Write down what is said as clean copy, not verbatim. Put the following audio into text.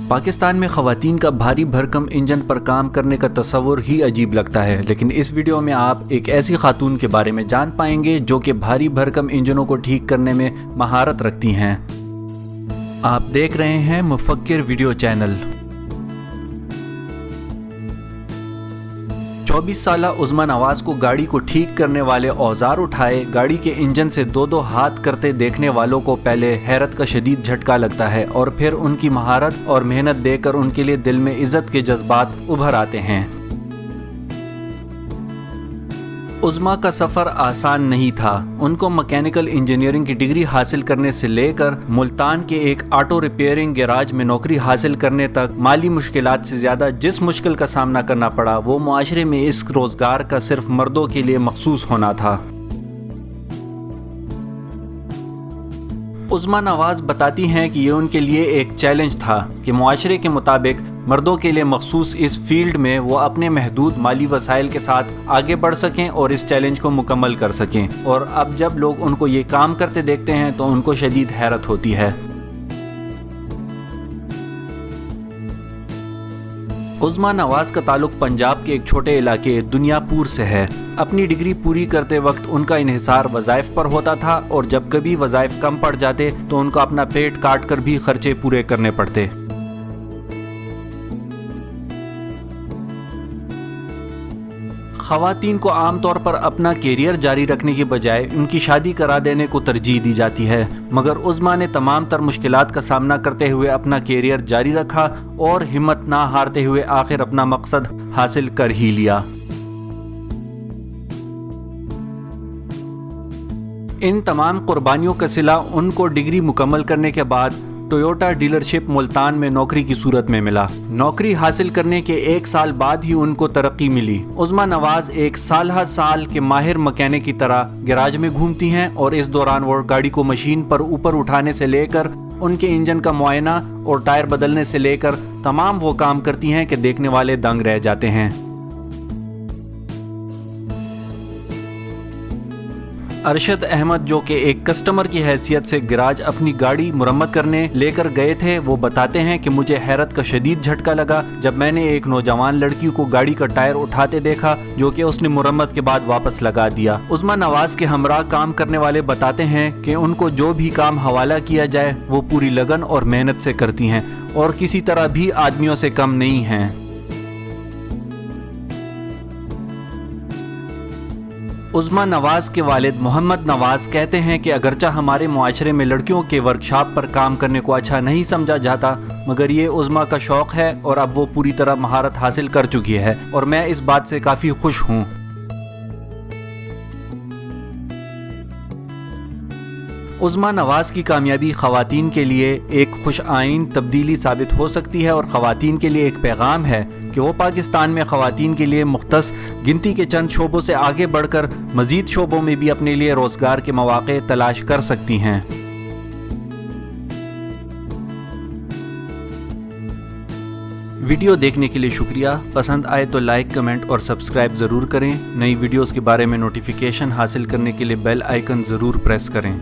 پاکستان میں خواتین کا بھاری بھرکم انجن پر کام کرنے کا تصور ہی عجیب لگتا ہے، لیکن اس ویڈیو میں آپ ایک ایسی خاتون کے بارے میں جان پائیں گے جو کہ بھاری بھرکم انجنوں کو ٹھیک کرنے میں مہارت رکھتی ہیں۔ آپ دیکھ رہے ہیں مفکر ویڈیو چینل۔ 24 سالہ عظمیٰ نواز کو گاڑی کو ٹھیک کرنے والے اوزار اٹھائے گاڑی کے انجن سے دو ہاتھ کرتے دیکھنے والوں کو پہلے حیرت کا شدید جھٹکا لگتا ہے اور پھر ان کی مہارت اور محنت دیکھ کر ان کے لیے دل میں عزت کے جذبات ابھر آتے ہیں۔ عظمیٰ کا سفر آسان نہیں تھا۔ ان کو مکینیکل انجینئرنگ کی ڈگری حاصل کرنے سے لے کر ملتان کے ایک آٹو ریپیئرنگ گیراج میں نوکری حاصل کرنے تک مالی مشکلات سے زیادہ جس مشکل کا سامنا کرنا پڑا وہ معاشرے میں اس روزگار کا صرف مردوں کے لیے مخصوص ہونا تھا۔ عظمیٰ نواز بتاتی ہیں کہ یہ ان کے لیے ایک چیلنج تھا کہ معاشرے کے مطابق مردوں کے لیے مخصوص اس فیلڈ میں وہ اپنے محدود مالی وسائل کے ساتھ آگے بڑھ سکیں اور اس چیلنج کو مکمل کر سکیں، اور اب جب لوگ ان کو یہ کام کرتے دیکھتے ہیں تو ان کو شدید حیرت ہوتی ہے۔ عظمیٰ نواز کا تعلق پنجاب کے ایک چھوٹے علاقے دنیا پور سے ہے۔ اپنی ڈگری پوری کرتے وقت ان کا انحصار وظائف پر ہوتا تھا اور جب کبھی وظائف کم پڑ جاتے تو ان کو اپنا پیٹ کاٹ کر بھی خرچے پورے کرنے پڑتے۔ خواتین کو عام طور پر اپنا کیریئر جاری رکھنے کی بجائے ان کی شادی کرا دینے کو ترجیح دی جاتی ہے، مگر عظمیٰ نے تمام تر مشکلات کا سامنا کرتے ہوئے اپنا کیریئر جاری رکھا اور ہمت نہ ہارتے ہوئے آخر اپنا مقصد حاصل کر ہی لیا۔ ان تمام قربانیوں کا صلہ ان کو ڈگری مکمل کرنے کے بعد ٹویوٹا ڈیلرشپ ملتان میں نوکری کی صورت میں ملا۔ نوکری حاصل کرنے کے 1 سال بعد ہی ان کو ترقی ملی۔ عظمیٰ نواز ایک سال کے ماہر مکینک کی طرح گیراج میں گھومتی ہیں اور اس دوران وہ گاڑی کو مشین پر اوپر اٹھانے سے لے کر ان کے انجن کا معائنہ اور ٹائر بدلنے سے لے کر تمام وہ کام کرتی ہیں کہ دیکھنے والے دنگ رہ جاتے ہیں۔ ارشد احمد جو کہ ایک کسٹمر کی حیثیت سے گراج اپنی گاڑی مرمت کرنے لے کر گئے تھے، وہ بتاتے ہیں کہ مجھے حیرت کا شدید جھٹکا لگا جب میں نے ایک نوجوان لڑکی کو گاڑی کا ٹائر اٹھاتے دیکھا جو کہ اس نے مرمت کے بعد واپس لگا دیا۔ عظمیٰ نواز کے ہمراہ کام کرنے والے بتاتے ہیں کہ ان کو جو بھی کام حوالہ کیا جائے وہ پوری لگن اور محنت سے کرتی ہیں اور کسی طرح بھی آدمیوں سے کم نہیں ہیں۔ عظمیٰ نواز کے والد محمد نواز کہتے ہیں کہ اگرچہ ہمارے معاشرے میں لڑکیوں کے ورکشاپ پر کام کرنے کو اچھا نہیں سمجھا جاتا، مگر یہ عظمیٰ کا شوق ہے اور اب وہ پوری طرح مہارت حاصل کر چکی ہے اور میں اس بات سے کافی خوش ہوں۔ عظمیٰ نواز کی کامیابی خواتین کے لیے ایک خوش آئند تبدیلی ثابت ہو سکتی ہے اور خواتین کے لیے ایک پیغام ہے کہ وہ پاکستان میں خواتین کے لیے مختص گنتی کے چند شعبوں سے آگے بڑھ کر مزید شعبوں میں بھی اپنے لیے روزگار کے مواقع تلاش کر سکتی ہیں۔ ویڈیو دیکھنے کے لیے شکریہ۔ پسند آئے تو لائک، کمنٹ اور سبسکرائب ضرور کریں۔ نئی ویڈیوز کے بارے میں نوٹیفیکیشن حاصل کرنے کے لیے بیل آئیکن ضرور پریس کریں۔